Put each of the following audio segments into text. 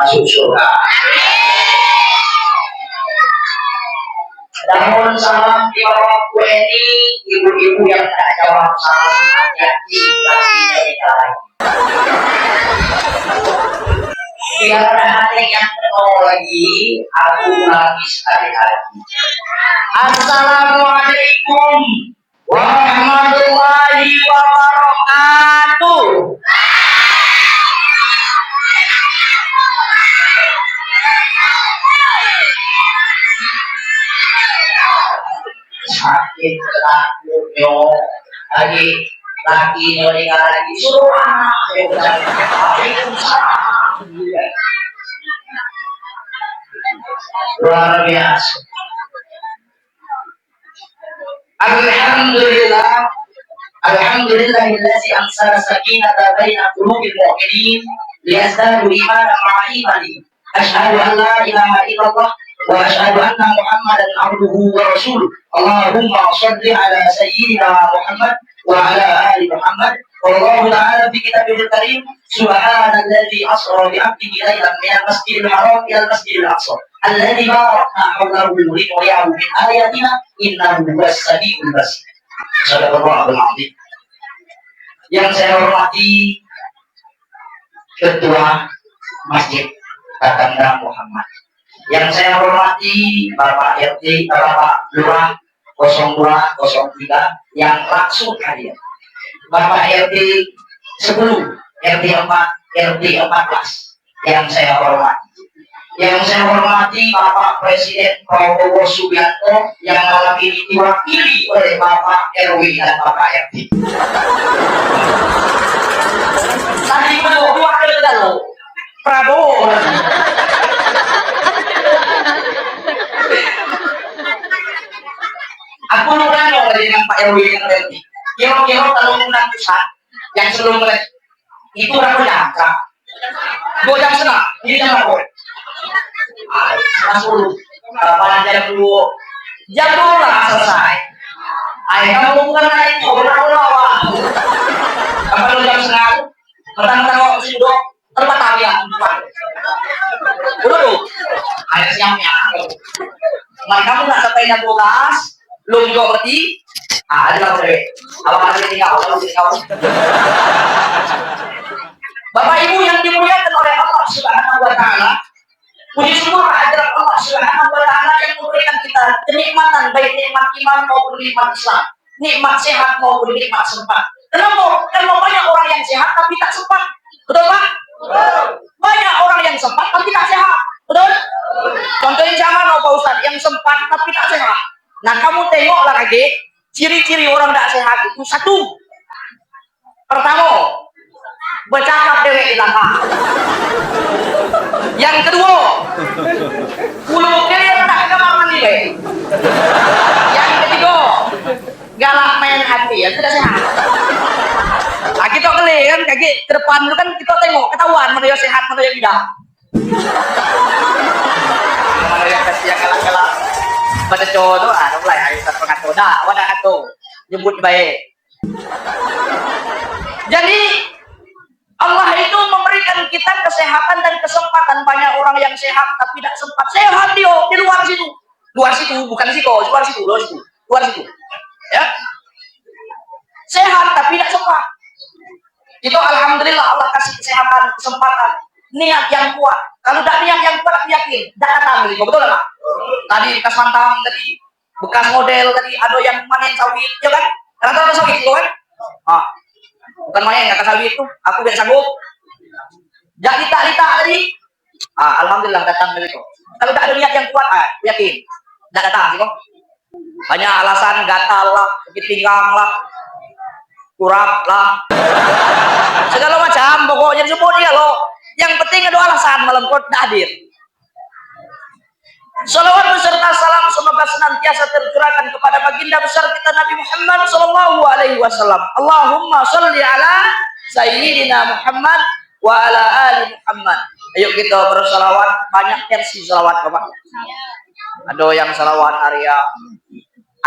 masuk surga. Namun salam di bawah ini ibu-ibu yang tak jawab salam hati-hati kakinya lagi. Biar ada yang kenal lagi, aku ulangi sekali lagi. Assalamualaikum warahmatullahi wabarakatuh. Sakit takutnya lagi lagi meninggal lagi suruh anak luar biasa. Alhamdulillahilladzi ansala sakinata baina qulubil mu'minin liyazdadu imanan ma'a imani. Asyhadu an la ilaha illallah wa asyhadu anna Muhammadan abduhu wa rasuluh. Allahumma shalli ala sayyidina Muhammad wa ala ali Muhammad. Wallahu ta'ala fi kitabihil karim subhanalladzi asra bi 'abdihi lailan minal masjidil haram ilal masjidil aqsa alladzi barakna hawlahu linuriyahu min ayatina innahu huwas samiul basir. Sadaqallahul azim. Yang saya hormati Ketua Masjid Kakanda Muhammad, yang saya hormati Bapak RT, Bapak Lurah 0203 yang langsung hadir, Bapak RT 10, RT 4, RT 14 yang saya hormati. Yang saya hormati Bapak Presiden Prabowo Subianto yang malam ini diwakili oleh Bapak RW dan Bapak RT. Tadi dua kali lalu Prabowo. Aku lupa dengan Pak RW dan RT. Kira-kira kalau undang pusat yang sebelum itu aku jangka. Gue jam setengah, ini jam berapa? Masuk pada jam 2 lah selesai. Kamu bukan naik bola. Kalau jam setengah petang-petang waktu sudah terbatal ya. Dulu siapnya. Kamu nggak sampai jam 12, belum juga berarti. Ada apa deh? Apa masih tinggal? Bapak Ibu yang dimuliakan oleh Allah Subhanahu wa Ta'ala, puji syukur kehadirat Allah Subhanahu wa Ta'ala yang memberikan kita kenikmatan baik nikmat iman maupun nikmat Islam, nikmat sehat maupun nikmat sempat. Kenapa? Karena banyak orang yang sehat tapi tak sempat. Betul Pak? Banyak orang yang sempat tapi tak sehat. Betul? Contohnya sama Pak Ustaz yang sempat tapi tak sehat. Nah kamu tengoklah lagi ciri-ciri orang tak sehat itu satu. Pertama, bercakap dewek belakang. Yang kedua, bulu kiri tak kamar mandi. Yang ketiga, galak main hati, ya sudah sehat. Nah, kita kali kan kaki ke depan itu kan kita tengok ketahuan mana yang sehat mana yang tidak. Mana yang kasih yang galak-galak. Pada cowok tu, mulai ayo terpengatur dah, wadah tu, nyebut baik. Jadi Allah itu memberikan kita kesehatan dan kesempatan. Banyak orang yang sehat tapi tidak sempat. Sehat dia di luar situ. Luar situ, bukan siko, luar situ, luar situ. Luar situ. Ya. Sehat tapi tidak sempat. Itu alhamdulillah Allah kasih kesehatan, kesempatan, niat yang kuat. Kalau tidak niat yang kuat, yakin tidak datang. Betul tak? Tadi bekas mantang, tadi bekas model, tadi ada yang main sawit, ya kan? Rata-rata sawit itu kan? Bukan main kata sawit itu, aku biasa sanggup. Jadi tak tadi, alhamdulillah datang dari itu. Kalau tak ada niat yang kuat, yakin tidak datang, sih kok. Banyak alasan, gatal lah, sakit pinggang lah, kurap lah, segala macam. Pokoknya disebut ya loh. Yang penting ada alasan malam kau tidak hadir. Salawat beserta salam semoga senantiasa tercurahkan kepada baginda besar kita Nabi Muhammad sallallahu alaihi wasallam. Allahumma shalli ala sayyidina Muhammad wa ala ali Muhammad. Ayo kita bersalawat, banyak versi salawat Bapak. Ada yang salawat Arya,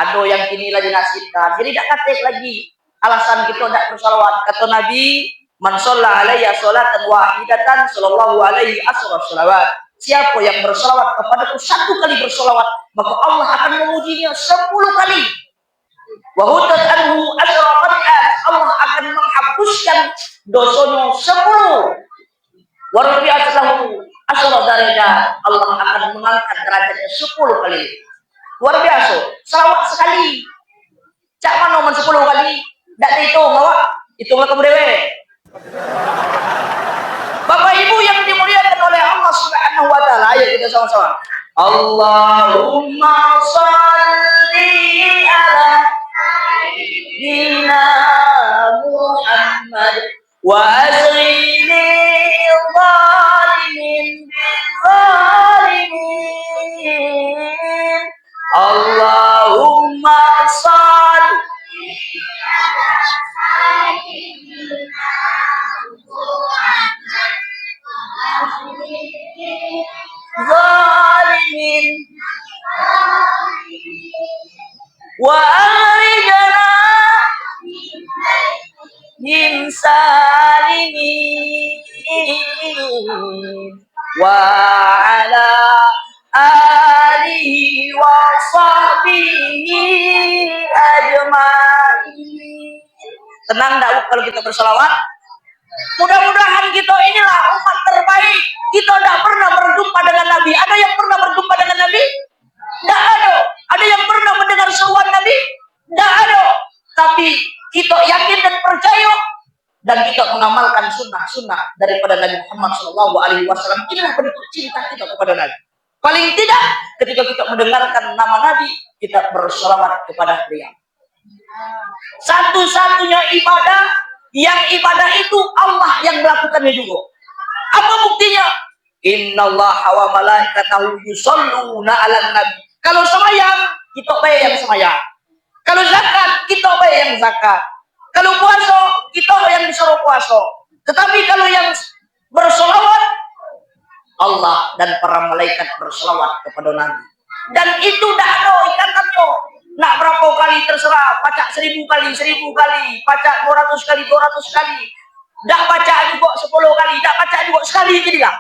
ada yang kini lagi nasibkan. Jadi tidak katek lagi alasan kita tidak bersalawat. Kata Nabi, Man shalla alayya sholatan wahidatan sallallahu alaihi asra sholawat. Siapa yang bersolawat kepadaku satu kali bersolawat, maka Allah akan memujinya 10 kali. Wa hutat anhu asra qati'at. Allah akan menghapuskan dosanya 10. Wa rafi'at lahu asra darajat. Allah akan mengangkat derajatnya 10 kali. Luar biasa. Selawat sekali. Cak mana man 10 kali? Ndak dihitung, awak. Hitunglah kamu dewe. Bapak Ibu yang dimuliakan oleh Allah Subhanahu wa taala, ayo kita sama-sama. Allahumma shalli ala sayyidina Muhammad wa azghini zalimin bil zalimin. Allahumma shalli ala sayyidina zalimin wa akhrijna min salimin wa ala alihi wa sahbihi ajma'in. Tenang dah kalau kita berselawat. Mudah-mudahan kita inilah umat terbaik. Kita tidak pernah berjumpa dengan Nabi. Ada yang pernah berjumpa dengan Nabi? Tidak ada. Ada yang pernah mendengar seruan Nabi? Tidak ada. Tapi kita yakin dan percaya dan kita mengamalkan sunnah-sunnah daripada Nabi Muhammad SAW. Inilah bentuk cinta kita kepada Nabi. Paling tidak ketika kita mendengarkan nama Nabi, kita berselawat kepada beliau. Satu-satunya ibadah yang ibadah itu Allah yang melakukannya juga. Apa buktinya? Innallaha wa malaikatahu yusholluna 'alan nabi. Kalau sembahyang, kita bae yang sembahyang. Kalau zakat, kita bae yang zakat. Kalau puasa, kita yang disuruh puasa. Tetapi kalau yang bersolawat, Allah dan para malaikat bersolawat kepada Nabi. Dan itu tidak ada ikatannya. Nak berapa kali terserah, baca 1000 kali, 1000 kali, baca 200 kali, 200 kali. Tak baca juga 10 kali, tak baca juga sekali jadilah.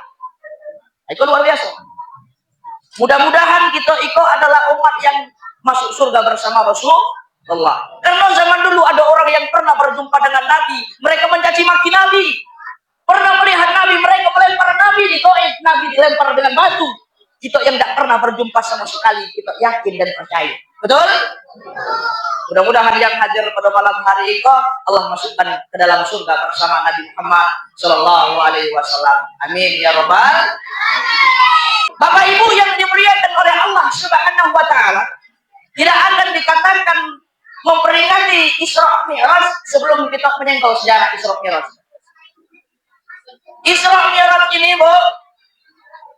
Itu luar biasa. Mudah-mudahan kita itu adalah umat yang masuk surga bersama Rasulullah. Karena zaman dulu ada orang yang pernah berjumpa dengan Nabi, mereka mencaci maki Nabi. Pernah melihat Nabi, mereka melempar Nabi di Taif, Nabi dilempar dengan batu. Kita yang tidak pernah berjumpa sama sekali, kita yakin dan percaya. Betul? Mudah-mudahan yang hadir pada malam hari itu Allah masukkan ke dalam surga bersama Nabi Muhammad Sallallahu Alaihi Wasallam. Amin ya Rabbal. Bapak Ibu yang dimuliakan oleh Allah Subhanahu Wa Taala, tidak akan dikatakan memperingati Isra Mi'raj sebelum kita menyenggol sejarah Isra Mi'raj. Isra Mi'raj ini, Bu,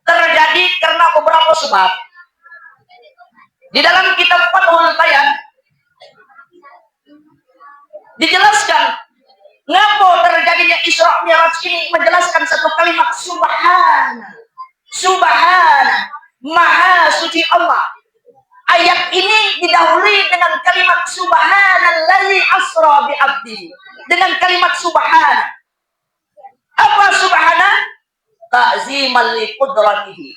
terjadi karena beberapa sebab. Di dalam kitab Fathul Bayan dijelaskan ngapa terjadinya Isra Mi'raj ini, menjelaskan satu kalimat subhana. Subhana, maha suci Allah. Ayat ini didahului dengan kalimat subhanallazi asra bi abdihi. Dengan kalimat subhana. Apa subhana? Ta'ziman li qudratihi,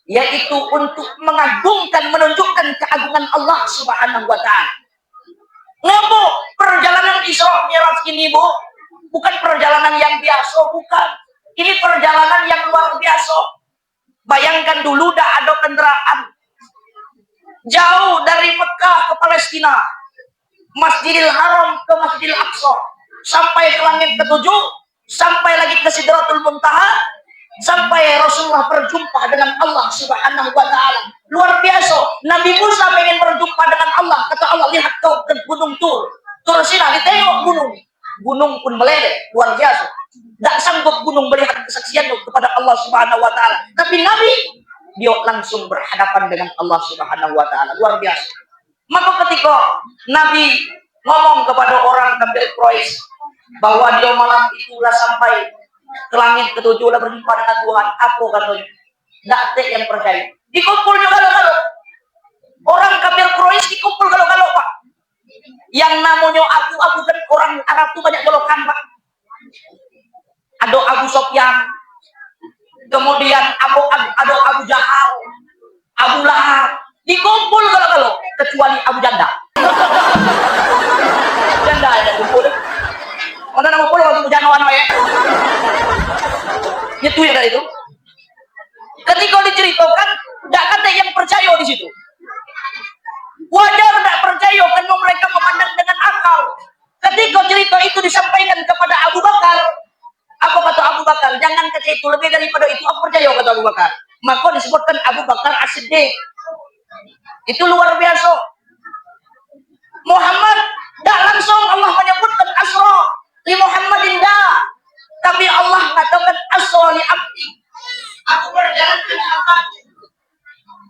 yaitu untuk mengagungkan, menunjukkan keagungan Allah Subhanahu wa taala. Ngapa perjalanan Isra Mi'raj ini, Bu? Bukan perjalanan yang biasa, bukan. Ini perjalanan yang luar biasa. Bayangkan dulu dah ada kendaraan jauh dari Mekah ke Palestina, Masjidil Haram ke Masjidil Aqsa, sampai ke langit ketujuh, sampai lagi ke Sidratul Muntaha, sampai Rasulullah berjumpa dengan Allah Subhanahu wa taala. Luar biasa. Nabi Musa pengen berjumpa dengan Allah. Kata Allah, lihat kau ke gunung Tur. Tur Sinai, ditengok gunung. Gunung pun meleleh, luar biasa. Tak sanggup gunung melihat kesaksian kepada Allah Subhanahu wa taala. Tapi Nabi, dia langsung berhadapan dengan Allah Subhanahu wa taala. Luar biasa. Maka ketika Nabi ngomong kepada orang kafir Quraisy bahwa dia malam itulah sampai ke langit ketujuh dan berjumpa dengan Tuhan, aku katanya tidak ada yang percaya. Dikumpul juga kalau orang kafir Quraisy dikumpul kalau Pak. Yang namanya aku kan orang Arab tuh banyak golokan Pak. Ada Abu Sofyan, kemudian ada Abu Jahal, Abu Lahab, dikumpul kalau kecuali Abu Janda. Janda ya kumpul. Mana nama kumpul waktu Janda mana ya? Itu ya itu. Ketika diceritakan, tidak ada yang percaya di situ. Wajar tidak percaya karena mereka memandang dengan akal. Ketika cerita itu disampaikan kepada Abu Bakar, apa kata Abu Bakar? Jangan kata itu, lebih daripada itu aku percaya, kata Abu Bakar. Maka disebutkan Abu Bakar As-Siddiq. Itu luar biasa. Muhammad tidak langsung Allah menyebutkan asra li Muhammadin dah, tapi Allah katakan asra li abdi. Aku berjalan dengan apa?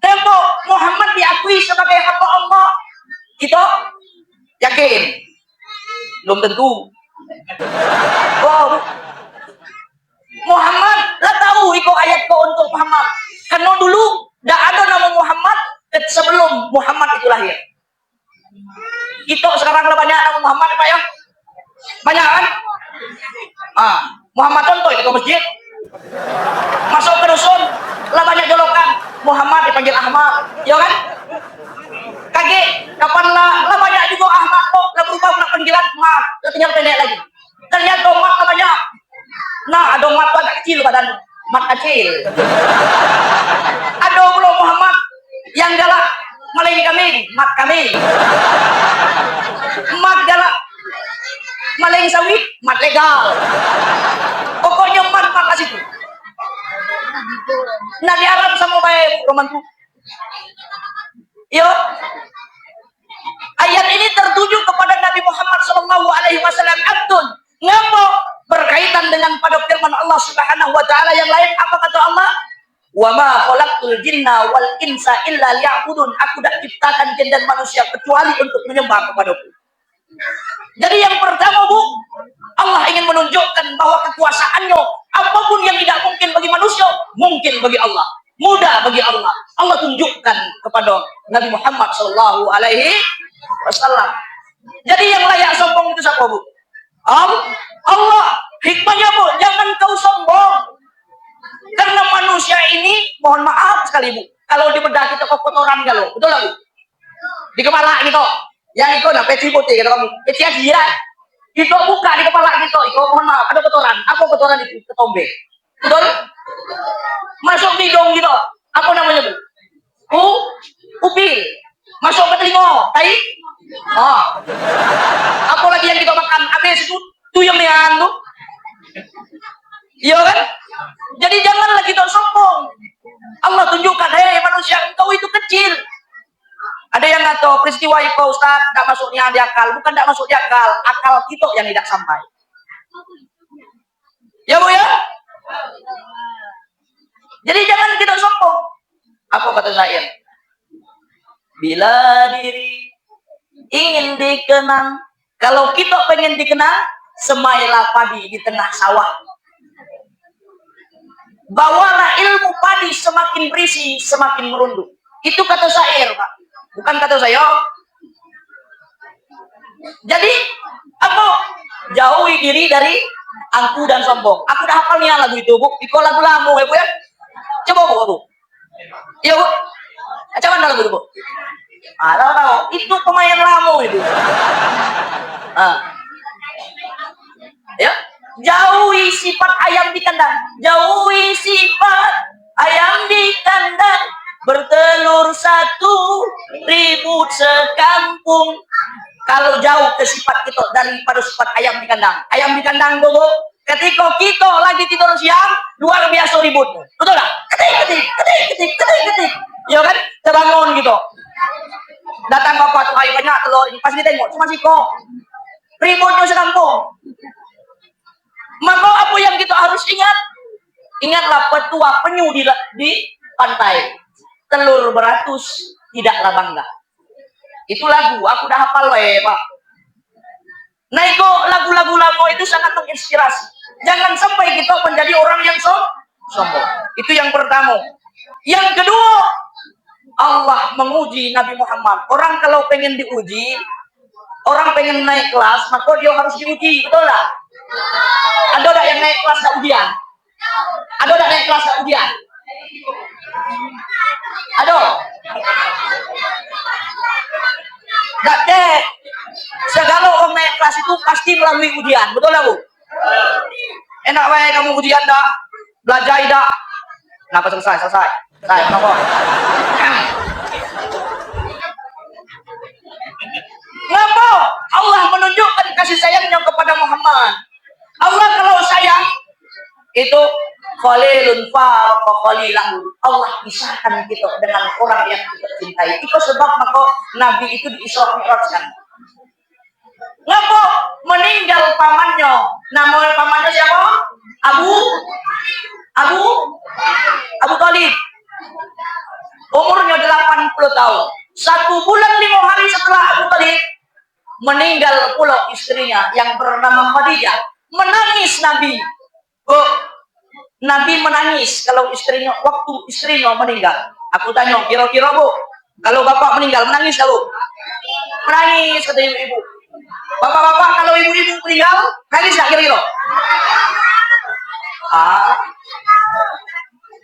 Tempo Muhammad diakui sebagai hamba Allah. Kita yakin? Belum tentu. Oh, Muhammad lah tahu itu ayat kau untuk Muhammad. Karena dulu tidak ada nama Muhammad sebelum Muhammad itu lahir. Kita sekarang lah banyak nama Muhammad apa ya? Banyak kan? Muhammad contoh itu ke masjid. Masuk ke dusun lah banyak jolokan. Muhammad dipanggil Ahmad, ya kan? Kaget, kapan lah banyak juga Ahmad kok lah berubah nak panggilan Mat, tinggal pendek lagi. Ternyata Mat lah banyak. Nah, ada Mat agak kecil badan, Mat kecil. Ada pula Muhammad yang galak maling kami, Mat kami. Mat galak maling sawit, Mat legal. Pokoknya Mat lah situ. Nah di Arab sama baik romanku. Yo, ayat ini tertuju kepada Nabi Muhammad SAW. Abdul, ngapa berkaitan dengan pada firman Allah Subhanahu Wa Taala yang lain? Apa kata Allah? Wa ma khalaqtul jinna wal insa illa liya'budun. Aku tidak ciptakan jin dan manusia kecuali untuk menyembah kepadaku. Jadi yang pertama Bu, Allah ingin menunjukkan bahwa kekuasaannya apapun yang tidak mungkin bagi manusia mungkin bagi Allah, mudah bagi Allah. Allah tunjukkan kepada Nabi Muhammad SAW. Jadi yang layak sombong itu siapa Bu? Allah. Hikmahnya Bu, jangan kau sombong. Karena manusia ini, mohon maaf sekali Bu, kalau di bedah kita kotoran kalau, betul lah Bu? Di kepala gitu. Yang itu nah peci putih kata kamu, peci aja. Itu buka di kepala gitu, itu mohon maaf ada kotoran. Apa kotoran itu? Ketombe. Betul? Masuk hidung gitu. Apa namanya Bu? Upil. Masuk ke telinga, tai. Apa lagi yang kita makan? Habis itu tuyul yang tuh. Iya kan? Jadi janganlah kita sombong. Allah tunjukkan, hei manusia, engkau itu kecil. Ada yang ngato peristiwa itu Ustaz tidak masuknya di akal, bukan tidak masuk di akal, akal kita yang tidak sampai. Ya Bu ya. Jadi jangan kita sombong. Apa kata syair? Bila diri ingin dikenang, kalau kita pengen dikenang, semailah padi di tengah sawah. Bawalah ilmu padi semakin berisi, semakin merunduk. Itu kata syair Pak. Bukan kata saya. Jadi apa? Jauhi diri dari angku dan sombong. Aku udah hafal nih lagu itu Bu. Itu lagu lama ya Bu ya. Coba Bu. Iya Bu. Coba lagu itu Bu. Tahu. Itu pemain lama itu. Ya. Jauhi sifat ayam di kandang. Jauhi sifat ayam di kandang. Bertelur 1.000 sekampung. Kalau jauh ke sifat kita daripada sifat ayam di kandang. Ayam di kandang Bu, ketika kita lagi tidur siang, luar biasa ribut. Betul tak? Ketik. Ya kan? Terbangun gitu. Datang bapak tuh ayo banyak telur. Pas ditengok cuma siko. Ributnya sekampung. Maka apa yang kita harus ingat? Ingatlah petua penyu di pantai. Telur beratus tidaklah bangga. Itu lagu, aku udah hafal Pak. Nah itu lagu-lagu lama itu sangat menginspirasi. Jangan sampai kita menjadi orang yang sombong. Itu yang pertama. Yang kedua, Allah menguji Nabi Muhammad. Orang kalau pengen diuji, orang pengen naik kelas, maka dia harus diuji, betul lah. Ada yang naik kelas gak ujian? Ada naik kelas gak ujian? Ada. Gak deh. Segala orang naik kelas itu pasti melalui ujian, betul lah Bu? Enak baik kamu ujian dah, belajar dah. Kenapa selesai? Kenapa? Kenapa? Allah menunjukkan kasih sayangnya kepada Muhammad. Allah kalau sayang itu khalilun fa khalilahu. Allah pisahkan kita dengan orang yang kita cintai. Itu sebab maka Nabi itu di Isra Mi'rajkan. Ngapa meninggal pamannya? Nama pamannya siapa? Abu Thalib. Umurnya 80 tahun. 1 bulan 5 hari setelah Abu Thalib meninggal pula istrinya yang bernama Khadijah. Menangis Nabi. Nabi menangis kalau waktu istrinya meninggal. Aku tanya, kira-kira Bu, kalau bapak meninggal menangis gak Bu? Menangis kata ibu-ibu. Bapak-bapak kalau ibu-ibu meninggal nangis gak kira-kira?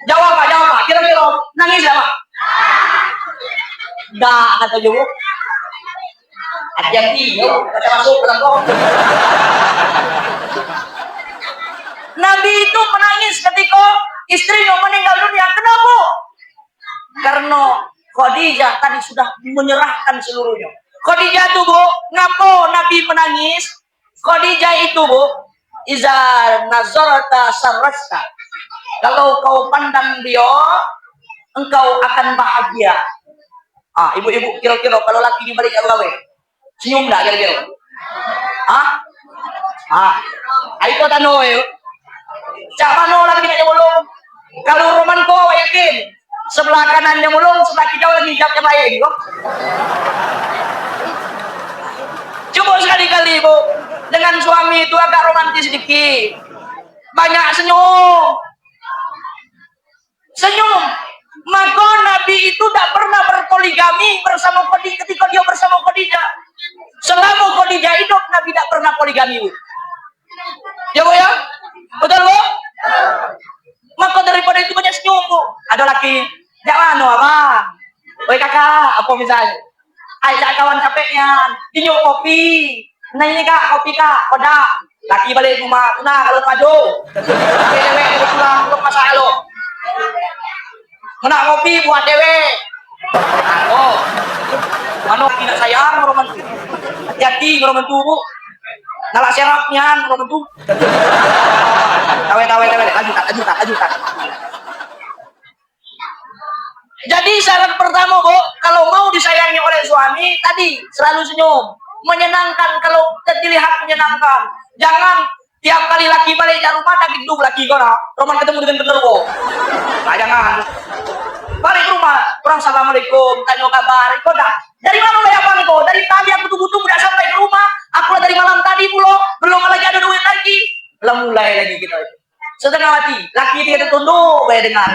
Jawab Pak, kira-kira nangis gak Pak? Gak kata ibu. Hati-hati, kata masuk dalam kok. Nabi itu menangis ketika istrinya meninggal dunia. Kenapa? Karena Khadijah tadi sudah menyerahkan seluruhnya. Khadijah itu Bu, ngapa Nabi menangis? Khadijah itu Bu, iza nazarata sarrasta. Kalau kau pandang dia, engkau akan bahagia. Ibu-ibu kira-kira kalau laki di balik gawe, senyum enggak kira-kira? Ayo tano yuk. Siapa no lagi nggak mulung? Kalau roman ko yakin sebelah kanannya mulung, sebelah kiri lagi jawab yang lain, kok. Coba sekali-kali Bu, dengan suami itu agak romantis sedikit, banyak senyum. Maka Nabi itu tidak pernah berpoligami bersama Khadijah ketika dia bersama Khadijah. Selama Khadijah hidup Nabi tidak pernah poligami Bu. Ya Bu ya? Betul Bu? Maka daripada itu banyak senyum Bu. Ada laki, jangan abang. Oi kakak, apa misalnya? Ajak kawan capeknya, dinyo kopi. Nah ini kak, kopi kak, kodak. Laki balik rumah, nah kalau maju. Dewe pulang untuk masak lo. Mana kopi buat dewe. Mana tidak sayang roman. Hati-hati roman tuh Bu. Nala serapnya roman tuh. Tawe, lanjutan. Jadi syarat pertama Bu, kalau mau disayangi oleh suami tadi selalu senyum, menyenangkan. Kalau dilihat menyenangkan, jangan tiap kali laki balik dari rumah tak hidup laki kau nak, roman ketemu dengan genderuwo. Jangan. Balik rumah, orang assalamualaikum, tanya kabar, kau dah dari mana lo ya bang kau? Dari tadi aku tunggu udah sampai ke rumah, aku dari malam tadi belum lagi ada duit lagi, belum mulai lagi kita. Setengah mati, laki dia tertunduk, bayar dengar.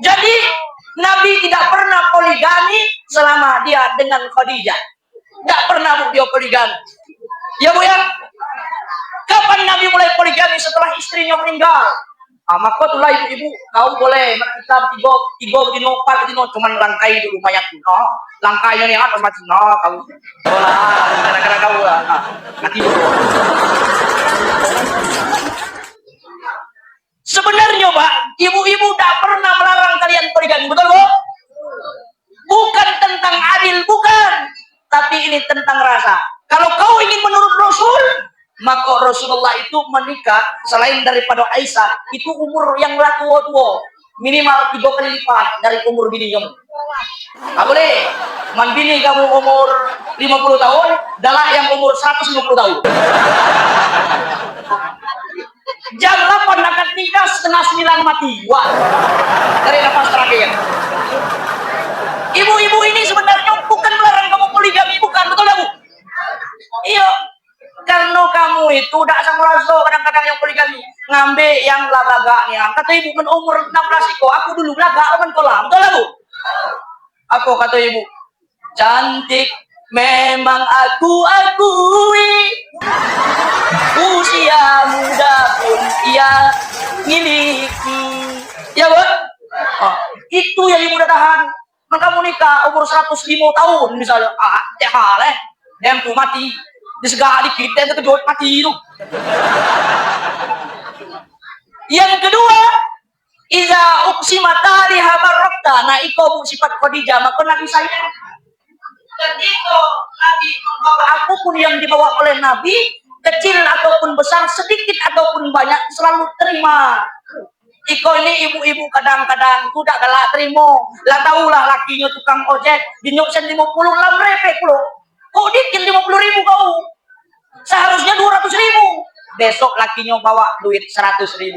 Jadi Nabi tidak pernah poligami selama dia dengan Khadijah. Tidak pernah dia poligami. Ya Bu ya? Kapan Nabi mulai poligami? Setelah istrinya meninggal. Maka itulah ibu-ibu, kau boleh kita tiga begini, empat begini, cuman langkai dulu mayat tu. Langkainya ni kan macam kau. Gara-gara kau lah. Mati dulu. Sebenarnya Pak, ibu-ibu tak pernah melarang kalian poligami, betul Bu? Bukan tentang adil, bukan. Tapi ini tentang rasa. Kalau kau ingin menurut Rasul, maka Rasulullah itu menikah selain daripada Aisyah, itu umur yang tua-tua. Minimal 3 kali lipat dari umur bininya. Boleh. Man bini kamu umur 50 tahun, dalah yang umur 150 tahun. Jam 8 akan nikah, setengah 9 mati. Wah, dari nafas terakhir. Ibu-ibu ini sebenarnya bukan melarang kamu poligami, bukan, betul ya Bu? Iya, karena kamu itu udah asal merasa kadang-kadang yang poligami ngambil yang belagaknya. Kata ibu men umur 16 iko, aku dulu belagak kan kolam, betul ya Bu? Apa kata ibu? Cantik memang aku akui, Usia muda pun ia miliki. Ya, Bu? Oh, itu yang ibu udah tahan. Maka kamu nikah umur 105 tahun misalnya. Ya hal dem tuh mati. Di segala dikit dem kejut mati itu. Yang kedua, iza uqsimata li habarokta. Nah, iko sifat Khadijah maka Nabi saya. Ketika Nabi membawa apapun yang dibawa oleh Nabi, kecil ataupun besar, sedikit ataupun banyak, selalu terima. Iko ini ibu-ibu kadang-kadang tidak galak terima. Lah tahulah lakinya tukang ojek, dinyuk sen 50 lam repek lo. Kok dikit 50.000 kau? Seharusnya 200.000. Besok lakinya bawa duit 100.000.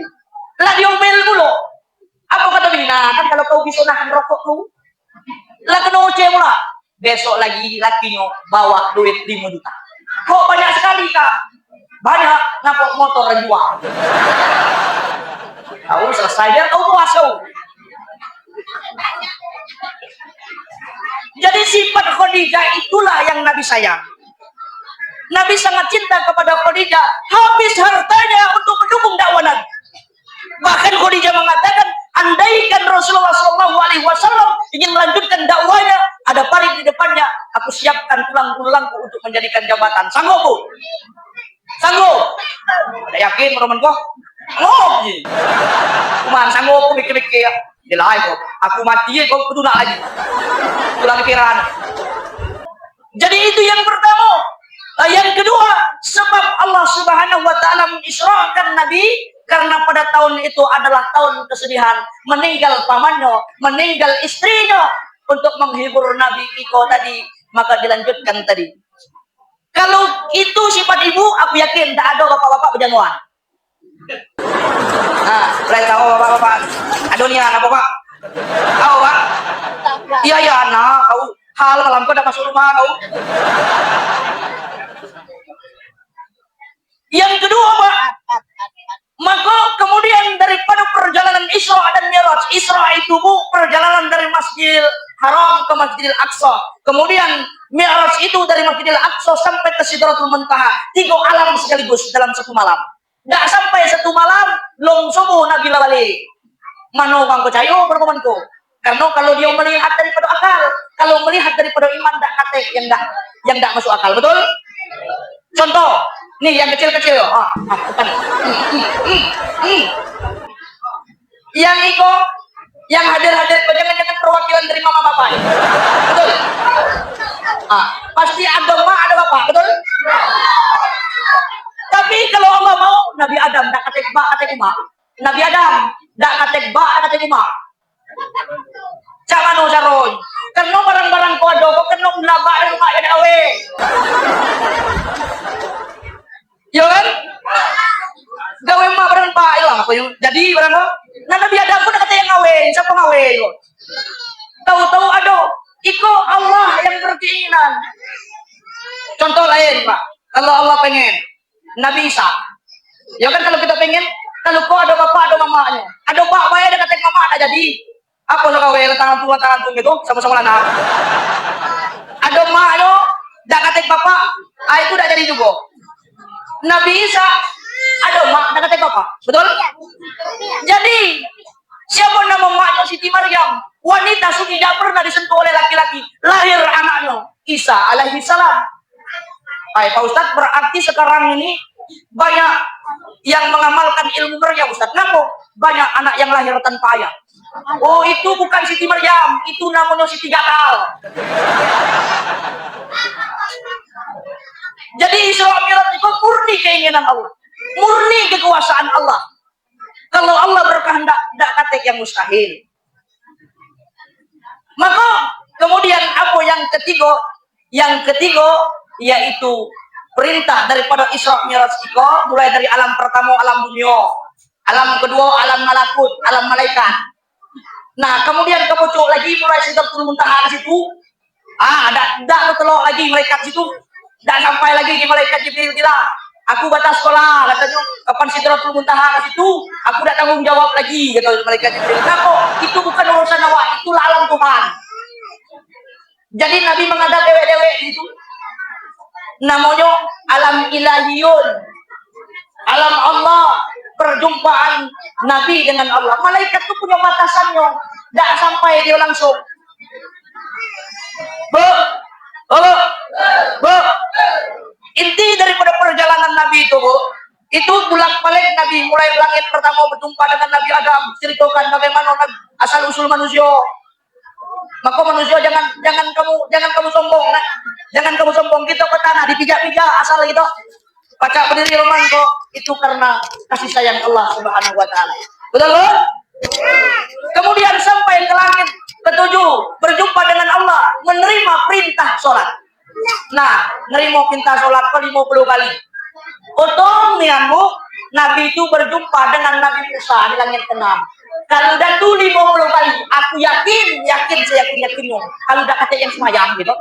Lah diomel dulu. Apa kata bina? Kan kalau kau bisa nahan rokok lu, lah kena ojek mula. Besok lagi lakinya bawa duit 5 juta. Kok banyak sekali kak? Banyak ngapok motor jual. Tahu selesai dia tahu puasa. Jadi sifat Khadijah itulah yang Nabi sayang. Nabi sangat cinta kepada Khadijah, habis hartanya untuk mendukung dakwah Nabi. Bahkan Khadijah mengatakan, andaikan Rasulullah SAW ingin melanjutkan dakwanya, ada parit di depannya, aku siapkan tulang-tulangku untuk menjadikan jabatan. Sanggup, Bu? Sanggup? Ada yakin teman kok? Oh, cuman sanggup mikir-mikir ya. Jelas kok. Aku mati kok betul lagi. Tulang pikiran. Jadi itu yang pertama. Yang kedua, sebab Allah Subhanahu wa taala mengisrakan Nabi karena pada tahun itu adalah tahun kesedihan, meninggal pamannya, meninggal istrinya, untuk menghibur Nabi Iko tadi, maka dilanjutkan tadi. Kalau itu sifat ibu, aku yakin tidak ada bapak-bapak berjamuan. Nah, boleh tahu bapak-bapak adonia apa pak? Tahu pak? Iya ya, nah kau hal malam kau dah masuk rumah kau. Yang kedua pak, maka kemudian daripada perjalanan Isra dan Mi'raj, Isra itu bu perjalanan dari Masjidil Haram ke Masjidil Aqsa, kemudian Mi'raj itu dari Masjidil Aqsa sampai ke Sidratul Muntaha, 3 alam sekaligus dalam satu malam. Tidak sampai 1 malam, belum subuh Nabi balik. Mano kang percaya berkomanku? Karena kalau dia melihat daripada akal, kalau melihat daripada iman tak kate yang tak masuk akal, betul? Contoh, nih yang kecil-kecil, bukan. Yang iko, yang hadir-hadir, jangan-jangan perwakilan dari mama bapak, betul? Pasti agama ada bapak, betul? Tapi kalau Allah mau, Nabi Adam tak katek ba katek uma. Nabi Adam tak katek ba katek uma. Jangan usaron. Karena barang-barang ko ado ko kena ulaba dari rumah ada awe. Yo kan? Gawe mah barang pa ilang apa yun? Jadi barang ko. Nah Nabi Adam pun kata yang ngawe, siapa ngawe yo? Tahu-tahu ado, iko Allah yang berkeinginan. Contoh lain, Pak. Kalau Allah pengen Nabi Isa. Ya kan kalau kita pengen, kalau kau ada bapak, ada mamanya. Ada bapak ya ada kata mama ada jadi. Apa so kawe tangan tua gitu sama-sama anak. Ada maknya, dak kata bapak, itu dak jadi juga. Nabi Isa ada mak, dak kata bapak. Betul? Jadi siapa nama maknya Siti Maryam? Wanita suci tidak pernah disentuh oleh laki-laki. Lahir anaknya Isa alaihi salam. Pak Ustadz, berarti sekarang ini banyak yang mengamalkan ilmu Maryam, Ustadz. Kenapa? Banyak anak yang lahir tanpa ayah. Oh, itu bukan Siti Maryam, itu namanya Siti Gatal. Jadi Isra Mi'raj itu murni keinginan Allah, murni kekuasaan Allah. Kalau Allah berkehendak, tidak katek yang mustahil. Maka kemudian apa yang ketiga? Yang ketiga yaitu perintah daripada Isra Mi'raj itu mulai dari alam pertama alam dunia, alam kedua alam malakut, alam malaikat. Nah kemudian kemuncul lagi mulai Sidratul Muntaha ke situ. Ada telok lagi malaikat situ. Tidak sampai lagi di malaikat Jibril tidak. Aku batas sekolah katanya kapan Sidratul Muntaha ke situ. Aku tidak tanggung jawab lagi kata malaikat Jibril. Kenapa? Itu bukan urusan awak, itulah alam Tuhan. Jadi Nabi mengadap dewe-dewe itu. Namanya alam ilahiyun, alam Allah, perjumpaan Nabi dengan Allah. Malaikat itu punya batasannya, tidak sampai dia langsung. Bu, bu, bu. Inti daripada perjalanan Nabi itu, Bu, itu bolak-balik Nabi mulai langit pertama berjumpa dengan Nabi Adam, ceritakan bagaimana asal usul manusia. Maka manusia jangan kamu sombong, nah. Jangan kamu sombong, kita ke tanah dipijak-pijak asal gitu. Baca pendiri roman kok itu karena kasih sayang Allah Subhanahu wa taala. Betul, Bu? Kemudian sampai ke langit ketujuh, berjumpa dengan Allah, menerima perintah sholat. Nah, menerima perintah sholat ke 50 kali. Untung nianmu, Nabi itu berjumpa dengan Nabi Musa di langit ke-6. Kalau udah tuh 50 kali, aku yakin seyakin-yakinnya. Kalau udah kata yang semayang gitu.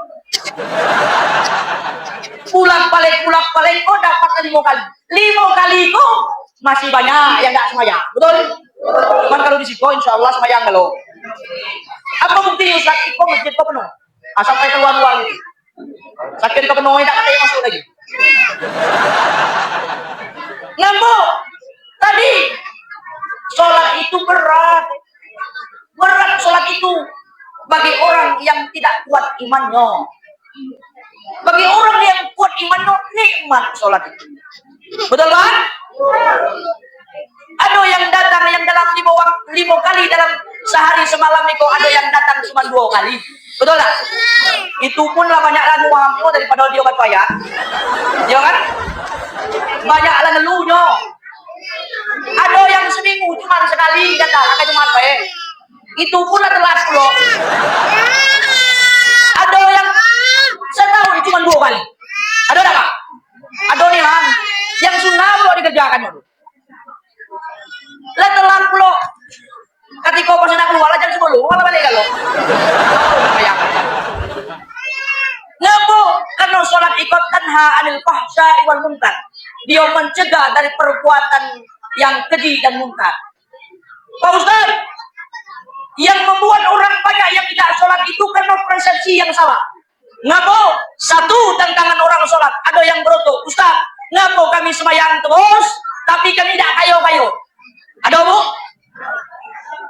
Pulang balik kok dapat 5 kali. 5 kali kok masih banyak yang nggak semayang. Betul? Cuman kalau di situ insya Allah semayang kalau. Apa buktinya Ustaz? Kok masjid kok penuh? Sampai keluar-luar gitu. Sakit kok penuh, tak kata yang masuk lagi. Ngambuk tadi sholat itu berat sholat itu bagi orang yang tidak kuat imannya. Bagi orang yang kuat imannya nikmat sholat itu. Betul kan? Ada yang datang yang dalam 5 kali dalam sehari semalam itu, ada yang datang cuma 2 kali. Betul tak? Itu pun lah banyak lagu hamil daripada dia obat payah. Ya kan? Banyak lah ngeluhnya. Ada yang seminggu cuma sekali datang, pakai cuma apa? Itu pun lah telat loh. Ada yang setahun cuma 2 kali. Ada tak, Pak? Ada nih Han, yang sunnah lo dikerjakan dulu. Lah telat lo. Ketika pas nak keluar jam 10, mana balik kalau? Ngapo? Karena sholat ikut tanha anil fahsya'i wal munkar. Dia mencegah dari perbuatan yang keji dan munkar. Pak Ustaz, yang membuat orang banyak yang tidak sholat itu karena persepsi yang salah. Ngapo? Satu, tantangan orang sholat. Ada yang berotot, Ustaz, ngapo kami semayang terus, tapi kami tidak kayo-kayo. Ada, Bu?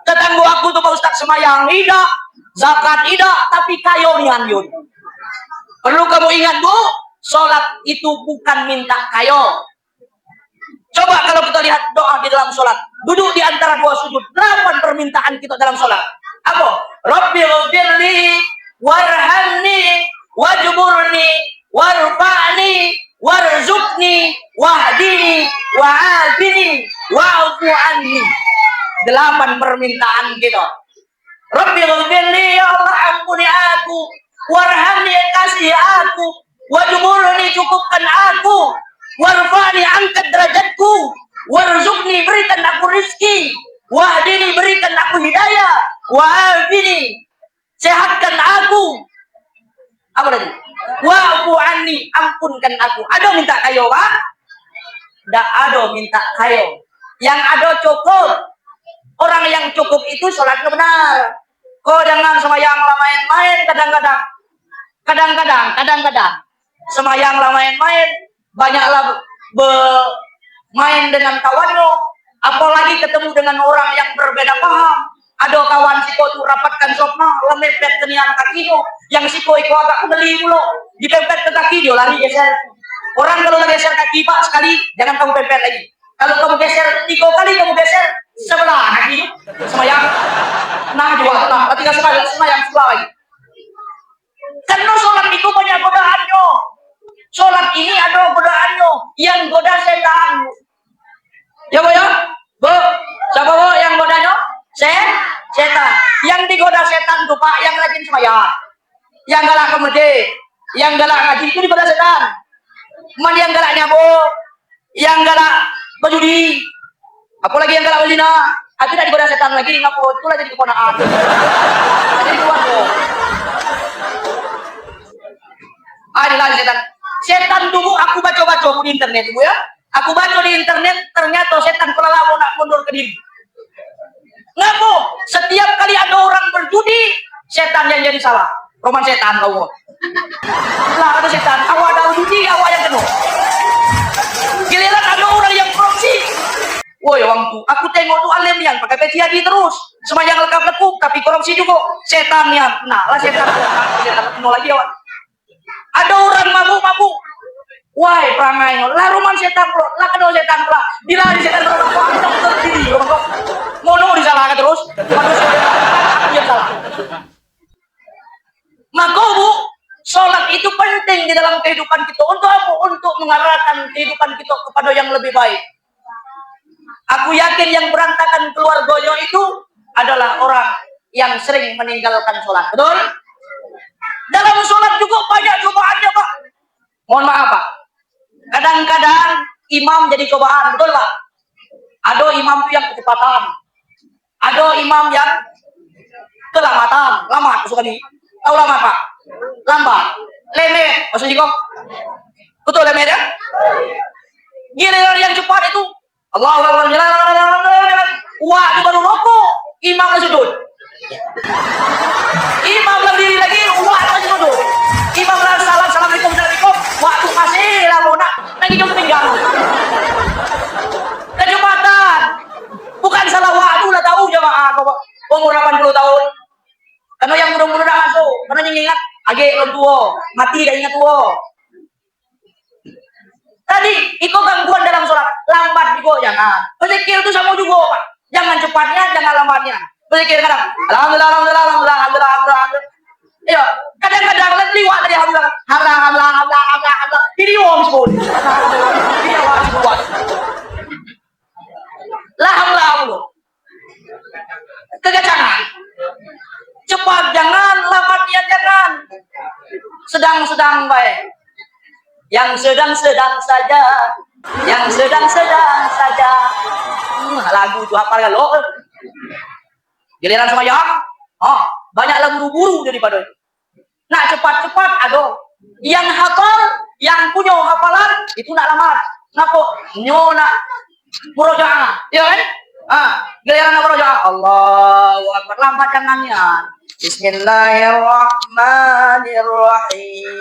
Tetangga aku tuh Pak Ustaz semayang tidak, zakat tidak, tapi kayo nian yun. Perlu kamu ingat, Bu, sholat itu bukan minta kayo. Coba kalau kita lihat doa di dalam sholat, duduk di antara 2 sujud, 8 permintaan kita dalam sholat. Apa? Rabbighfirli warhamni wajburni warfa'ni warzuqni wahdini wa'afini wa'fu anni. 8 permintaan kita. Rabbighfirli, ya Allah ampuni aku, warhamni kasih aku, wajburni cukupkan aku, warfa'ni angkat derajatku, warzuqni berikan aku rizki, wahdini berikan aku hidayah, wa'afini sehatkan aku. Apa tadi? Wa'fu anni ampunkan aku. Ada minta kayo, Pak? Tidak ada minta kayo. Yang ada cukup. Orang yang cukup itu sholatnya benar. Kau jangan semayang lah main-main kadang-kadang. Kadang-kadang semayang lah main-main. Banyaklah bermain dengan kawannya. Apalagi ketemu dengan orang yang berbeda paham. Ada kawan siko tu rapatkan sopna, lemepet kenian kakinya. Yang siko itu agak beli mulu, dipepet ke kaki dia lari geser. Orang kalau lagi geser kaki Pak sekali, jangan kamu pepet lagi. Kalau kamu geser 3 kali, kamu geser sebelah kaki, semayang. Nah juga, nah ketika semayang sebelah lagi. Karena sholat itu banyak godaannya. Sholat ini ada godaannya, yang goda setan. Ya Bu ya? Bu, siapa Bu yang godanya? Setan. Yang digoda setan tuh Pak, yang rajin semayang, yang galak ke masjid, yang galak ngaji itu digoda setan. Man yang galak nyabuk, yang galak berjudi, apalagi yang galak berzina, itu tidak digoda setan lagi, ngapo itu lagi jadi keponaan. Jadi kuat tuh. Inilah setan. Setan dulu aku baca-baca di internet Ibu ya. Aku baca di internet ternyata setan pelalamu nak mundur ke diri. Ngapo? Setiap kali ada orang berjudi, setan yang jadi salah. Roman setan kau. Lah ada setan. Awak ada judi, awak Aku tengok tuh alim yang pakai peci haji terus. Semayang lekap-lekuk, tapi korupsi juga. Setan yang, nah lah setan. Setan penuh lagi awak. Ada orang mabuk-mabuk. Wah, perangai lah rumah setan bro, lah kedua setan pula. Bila di setan bro, kita berdiri, ngono disalahkan terus. Manusia yang salah. Maka bu, sholat itu penting di dalam kehidupan kita. Untuk apa? Untuk mengarahkan kehidupan kita kepada yang lebih baik. Aku yakin yang berantakan keluarganya itu adalah orang yang sering meninggalkan sholat. Betul? Dalam sholat juga banyak cobaannya pak. Mohon maaf pak. Kadang-kadang imam jadi cobaan, betul pak? Ada imam itu yang kecepatan, ada imam yang kelamatan, lama suka nih. Tahu lama pak? Lambat, lemet, maksudnya kok? Betul lemet ya? Giliran yang cepat itu, Allahu Akbar, wah itu baru rokok, imam masih sujud. Imam berdiri lagi, wah masih sujud. Imam salam, assalamualaikum, waktu masih lama nak, lagi jauh tinggal. Kecepatan, bukan salah waktu lah tahu jamaah, umur 80 tahun. Karena yang muda-muda dah masuk, karena yang ingat, agak belum tua, mati dah ingat tua. Tadi, ikut gangguan dalam sholat, lambat juga jangan. Berzikir itu sama juga, Pak. Jangan cepatnya, jangan lambatnya. Berzikir kadang, alhamdulillah, alhamdulillah, alhamdulillah, alhamdulillah, alhamdulillah. Iya, kadang-kadang liwat dari alhamdulillah, alhamdulillah, alhamdulillah, alhamdulillah. Video sebut. Video sebut. Alhamdulillah. Kegacangan. Cepat jangan, lambatnya jangan. Sedang-sedang baik. Yang sedang-sedang saja. Yang sedang-sedang saja. Lagu itu hafal kan lo? Giliran semayang, banyak lagu buru daripada itu. Nak cepat-cepat ada. Yang hafal, yang punya hafalan itu nak lambat. Kenapa? Nyona murojaah, ya kan? Giliran murojaah, Allahu Akbar, lambat jangannya. Bismillahirrahmanirrahim.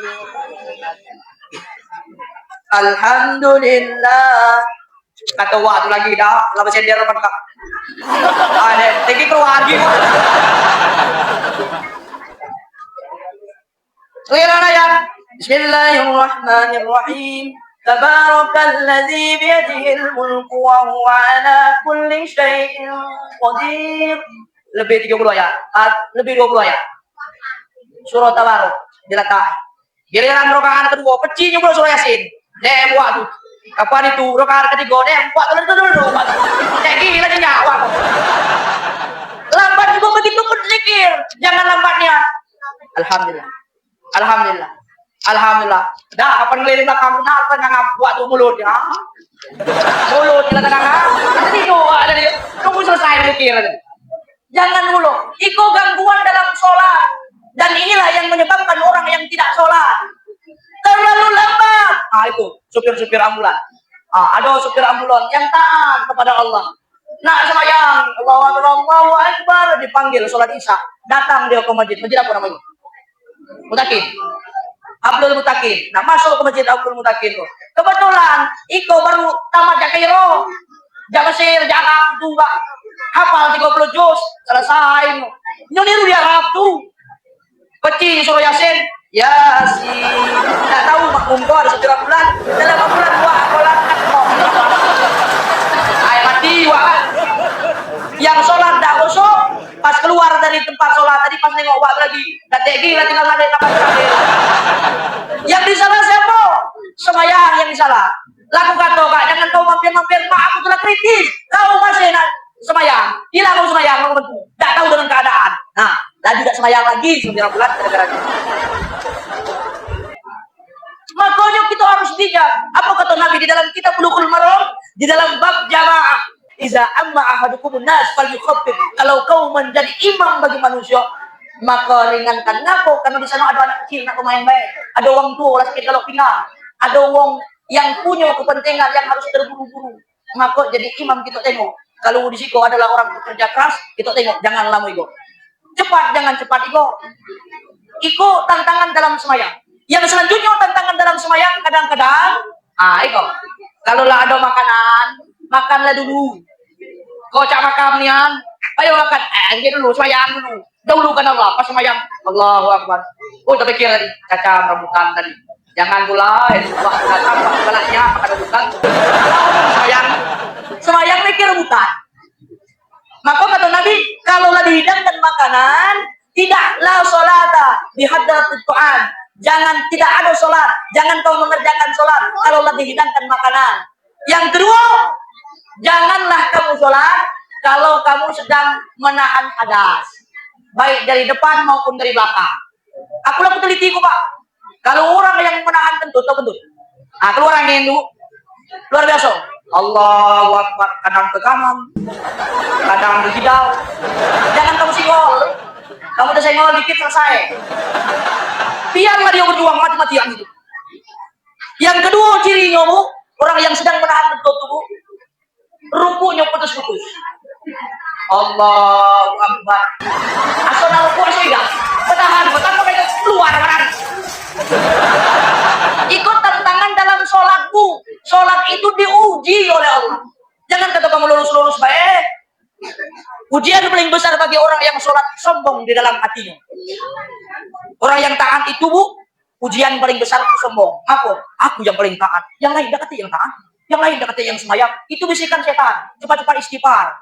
Alhamdulillah. Kata waktu lagi dah, lama saya dia rapat kak. Ada, tinggi keluar lagi. Giliran ayat. Bismillahirrahmanirrahim. Tabarakalladzi biyadihil mulku wa huwa ala kulli syai'in qadir. Lebih 30 ayat, lebih 20 ayat. Surah Tabarok diletak. Giliran rakaat kedua, pecinya pula surah Yasin. Buat tuh. Kapan itu rakaat ketiga buat dulu. Kayak gila dia nyawa. Lambat juga begitu berzikir. Jangan lambatnya. Alhamdulillah. Alhamdulillah. Alhamdulillah. Dah kapan ngelirik belakang kenapa nggak buat tuh mulutnya. Mulut kita tengah. Nanti ada dia. Tunggu selesai berzikir. Jangan dulu. Iko gangguan dalam sholat. Dan inilah yang menyebabkan orang yang tidak sholat. Terlalu lambat. Itu supir-supir ambulan. Ada supir ambulan yang taat kepada Allah. Nak semayang, Allahu Akbar, dipanggil sholat isya. Datang dia ke masjid. Masjid apa namanya? Mutakin. Abdul Mutakin. Nah masuk ke masjid Abdul Mutakin. Kebetulan, Iko baru tamat Jakairo. Jakasir, Jakab juga. Hafal 30 juz. Selesai. Nyoniru dia Arab tuh. Peci suruh Yasin. Yasin. Tak tahu makmum kau ada setiap bulan. Dalam bulan dua sholat ayat mati wak. Yang sholat dah gosok. Pas keluar dari tempat sholat tadi pas nengok wak lagi. Dah tegi lah tinggal ada tempat terakhir. Yang disalah siapa? Semayang yang disalah. Laku kata kak jangan kau mampir-mampir. Mak aku telah kritis. Kau masih nak semayang. Hilang kau semayang. Kau tak tahu dengan keadaan. Nah. Dan tidak semayang lagi 9 bulan gara-gara itu. Makanya kita harus bijak. Apa kata Nabi di dalam kitab Bulughul Maram? Di dalam bab jamaah. Iza amma ahadukumun nas falyukhaffif. Kalau kau menjadi imam bagi manusia, maka ringankan ngapa? Karena di sana ada anak kecil nak pemain baik. Ada orang tua orang sakit kalau pinggang. Ada orang yang punya kepentingan yang harus terburu-buru. Maka jadi imam kita tengok. Kalau di situ adalah orang bekerja keras, kita tengok jangan lama itu. Cepat, jangan cepat Iko tantangan dalam semayang. Yang selanjutnya tantangan dalam semayang kadang-kadang, Iko. Kalau lah ada makanan, makanlah dulu. Kocak makam nian. Ayo makan. Dulu semayang dulu. Dahulukan Allah. Pas semayang. Allahu Akbar. Oh, tapi kira tadi cacam rambutan tadi. Jangan pula waktu datang balaknya makan rambutan. Semayang. Semayang mikir rambutan. Maka kata Nabi, kalaulah dihidangkan makanan, tidaklah sholata di hadratul Quran. Jangan, tidak ada sholat. Jangan kau mengerjakan sholat kalaulah dihidangkan makanan. Yang kedua, janganlah kamu sholat kalau kamu sedang menahan hadas, baik dari depan maupun dari belakang. Aku teliti Pak. Kalau orang yang menahan kentut, keluar angin dulu, luar biasa. Allahu Akbar, kadang ke kanan, kadang ke hidau. Jangan kamu singgol. Kamu udah senggol dikit selesai. Biarlah dia berjuang mati-matian itu. Yang kedua cirinya Bu, orang yang sedang menahan kentut Bu, rukunya putus-putus. Allahu Akbar. Asal ruku sudah. Menahan, pakai keluar kanan. Ikut tantangan dalam sholatku. Sholat itu diuji oleh Allah. Jangan kata kamu lurus-lurus baik. Ujian paling besar bagi orang yang sholat sombong di dalam hatinya. Orang yang taat itu Bu, ujian paling besar itu sombong. Aku yang paling taat. Yang lain dah kata yang taat. Yang lain dah kata yang semayang. Itu bisikan setan. Cepat-cepat istighfar.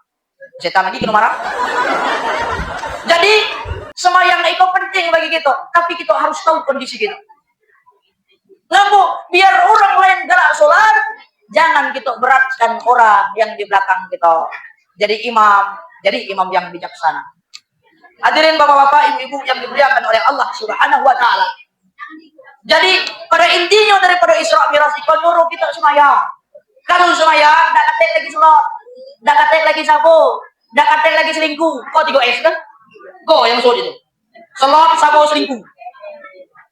Setan lagi kena marah. Jadi semayang itu penting bagi kita. Tapi kita harus tahu kondisi kita. Ngapa? Biar orang lain galak sholat, jangan kita beratkan orang yang di belakang kita. Jadi imam yang bijaksana. Hadirin bapak-bapak, ibu-ibu yang dimuliakan oleh Allah Subhanahu wa taala. Jadi pada intinya daripada Isra Mi'raj itu nyuruh kita semayang. Kalau semayang, dak katek lagi sholat, dak katek lagi sabu, dak katek lagi selingkuh. Kok 3S kan? Kok yang sholat itu? Sholat, sabu, selingkuh.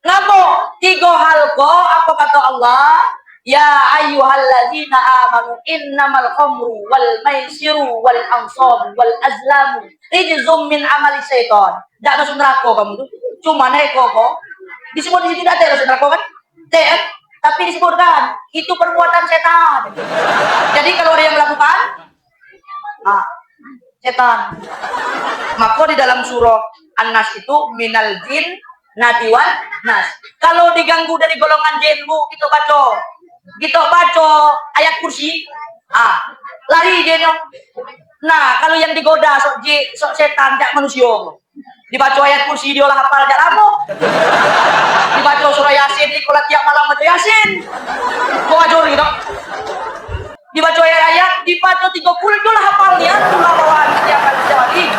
Ngapa? 3 hal kok apa kata Allah? Ya ayyuhalladzina amanu innamal khamru wal maisiru wal ansab wal azlamu rijzum min amali syaitan. Dak masuk neraka kamu tuh. Cuma neko kok. Disebut di sini tidak ada neraka kan? Tidak. Tapi disebutkan itu perbuatan setan. Jadi kalau ada yang melakukan setan. Maka di dalam surah An-Nas itu minal jin natiwan nas. Kalau diganggu dari golongan jin Bu, kita baca ayat kursi, lari jin. Nah, kalau yang digoda sok setan jak manusia, dibaca ayat kursi dia lah hafal jak lama. Dibaca surah Yasin kalau tiap malam baca Yasin. Kau ajur gitu. Dibaca ayat, dibaca 30 dia lah hafalnya, tulah bawaan tiap kali.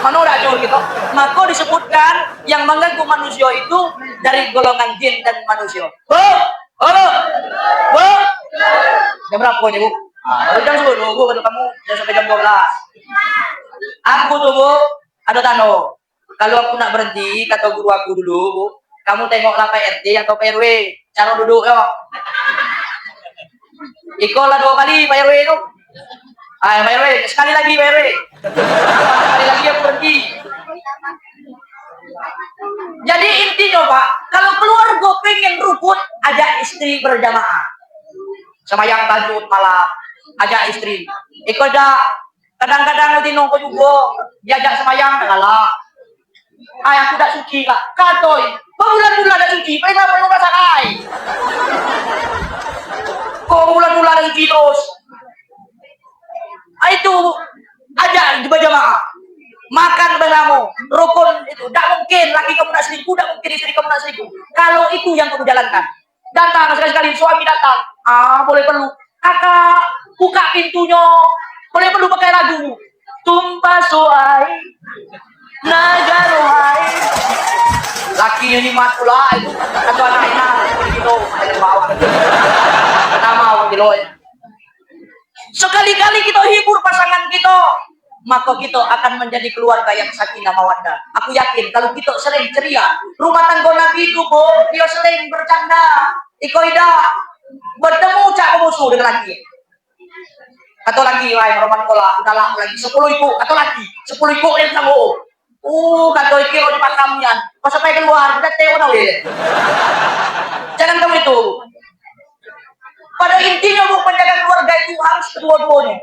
Mana ajur gitu. Maka disebutkan yang mengganggu manusia itu dari golongan jin dan manusia. Halo. Jam berapa nih Bu? Jam 10 Bu, kata kamu sampai jam 12. Aku tuh Bu, ada tano. Kalau aku nak berhenti, kata guru aku dulu Bu, kamu tengoklah Pak RT atau Pak RW, cara duduk ya. Ikolah 2 kali Pak RW itu. Pak RW, sekali lagi Pak RW. Sekali lagi aku berhenti. Jadi intinya Pak, kalau keluarga pengen rukun, ajak istri berjamaah. Semayang tahajud malam, ajak istri. Kadang-kadang nanti nongko juga, diajak semayang, galak. Aku tak suci Kak, katoi. Bulan-bulan tak suci, paling lama merasa kai. Kok bulan-bulan tak suci terus? Itu ajak berjamaah. Makan bersama, rukun itu. Tak mungkin laki kamu nak selingkuh, tak mungkin istri kamu nak selingkuh. Kalau itu yang kamu jalankan. Datang sekali-sekali, suami datang. Boleh perlu. Kakak, buka pintunya. Boleh perlu pakai lagu. Tumpah soai, nagarohai. Lakinya ni matula itu. Atau anak-anak, gitu. Ada bawah. Pertama, gitu. Sekali-kali kita hibur pasangan kita, maka kita akan menjadi keluarga yang sakinah mawaddah. Aku yakin kalau kita sering ceria, rumah tangga Nabi itu Bu, dia sering bercanda, ikoida, bertemu cak musuh dengan laki. Atau lagi, wahai roman kola, udah lagi 10 ibu, atau lagi 10 ibu yang sama. Kata ikiro di pakamnya, pas sampai keluar, kita teo nawe. Jangan kamu itu. Pada intinya Bu, penjaga keluarga itu harus kedua-duanya.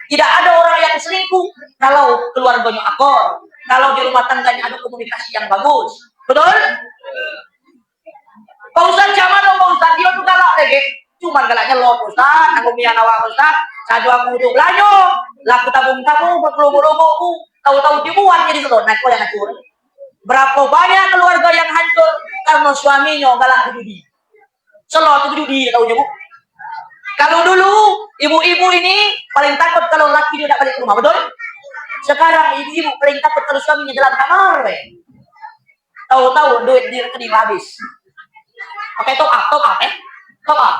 Tidak ada orang yang selingkuh kalau keluarganya akor, kalau di rumah tangganya ada komunikasi yang bagus. Betul? Pak Ustaz zaman Pak Ustaz dia tuh galak lagi. Cuman galaknya lo Pak Ustaz, aku mian awak Pak Ustaz, saju aku untuk belanyo, laku tabung-tabung, berlogo-logo, tahu-tahu dibuat jadi telur, naik yang hancur. Berapa banyak keluarga yang hancur karena suaminya galak judi. Selo itu judi, tahunya Bu. Kalau dulu ibu-ibu ini paling takut kalau laki dia tidak balik ke rumah, betul? Sekarang ibu-ibu paling takut kalau suaminya dalam kamar, tahu-tahu duit di rekening habis. Oke, top up, top up.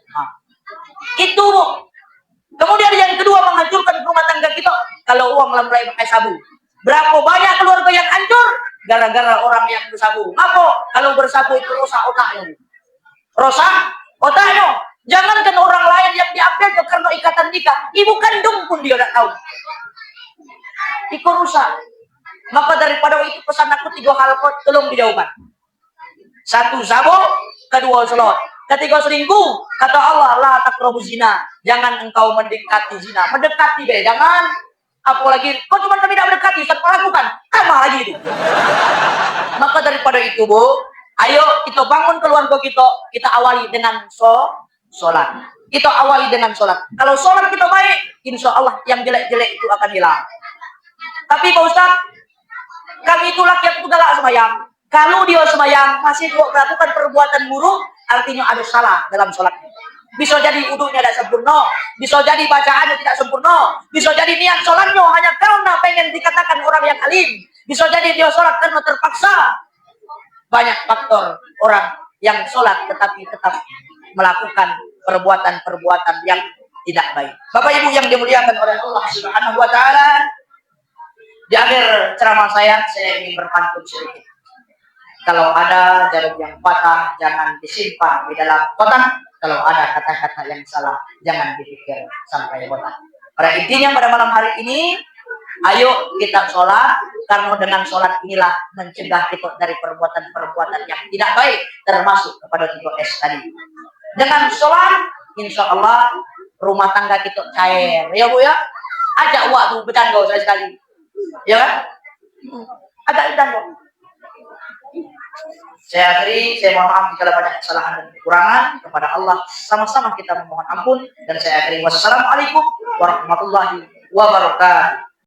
Nah, itu Bu. Kemudian yang kedua menghancurkan rumah tangga kita kalau uang mulai pakai sabu. Berapa banyak keluarga yang hancur gara-gara orang yang bersabu. Apa? Kalau bersabu itu rusak otaknya. Rusak otaknya. Jangankan orang lain yang diambil karena ikatan nikah, ibu kandung pun dia tidak tahu. Ikut rusak. Maka daripada itu pesan aku 3 hal kok tolong dijauhkan. 1 sabu, kedua selot. Ketiga selingkuh, kata Allah, la taqrabu zina. Jangan engkau mendekati zina. Mendekati deh, jangan. Apalagi, kau cuma tidak mendekati, saat melakukan, tambah lagi itu. Maka daripada itu, Bu, ayo kita bangun keluarga kita awali dengan sholat. Kita awali dengan sholat. Kalau sholat kita baik, insya Allah yang jelek-jelek itu akan hilang. Tapi Pak Ustaz, kami itu laki yang galak semayang. Kalau dia semayang masih melakukan perbuatan buruk, artinya ada salah dalam sholatnya. Bisa jadi wudunya tidak sempurna, bisa jadi bacaannya tidak sempurna, bisa jadi niat sholatnya hanya karena pengen dikatakan orang yang alim, bisa jadi dia sholat karena terpaksa. Banyak faktor orang yang sholat tetapi tetap melakukan perbuatan-perbuatan yang tidak baik. Bapak Ibu yang dimuliakan oleh Allah Subhanahu wa taala, di akhir ceramah saya ingin berpantun sedikit. Kalau ada jarum yang patah, jangan disimpan di dalam kotak. Kalau ada kata-kata yang salah, jangan dipikir sampai botak. Pada intinya pada malam hari ini, ayo kita sholat, karena dengan sholat inilah mencegah kita dari perbuatan-perbuatan yang tidak baik, termasuk kepada 3S tadi. Dengan sholat, insya Allah rumah tangga kita cair, ya Bu ya. Ajak waktu bercanda sekali, ya kan? Ajak bercanda. Saya akhiri, saya mohon maaf jika banyak kesalahan dan kekurangan. Kepada Allah sama-sama kita memohon ampun. Dan saya akhiri, wassalamualaikum warahmatullahi wabarakatuh.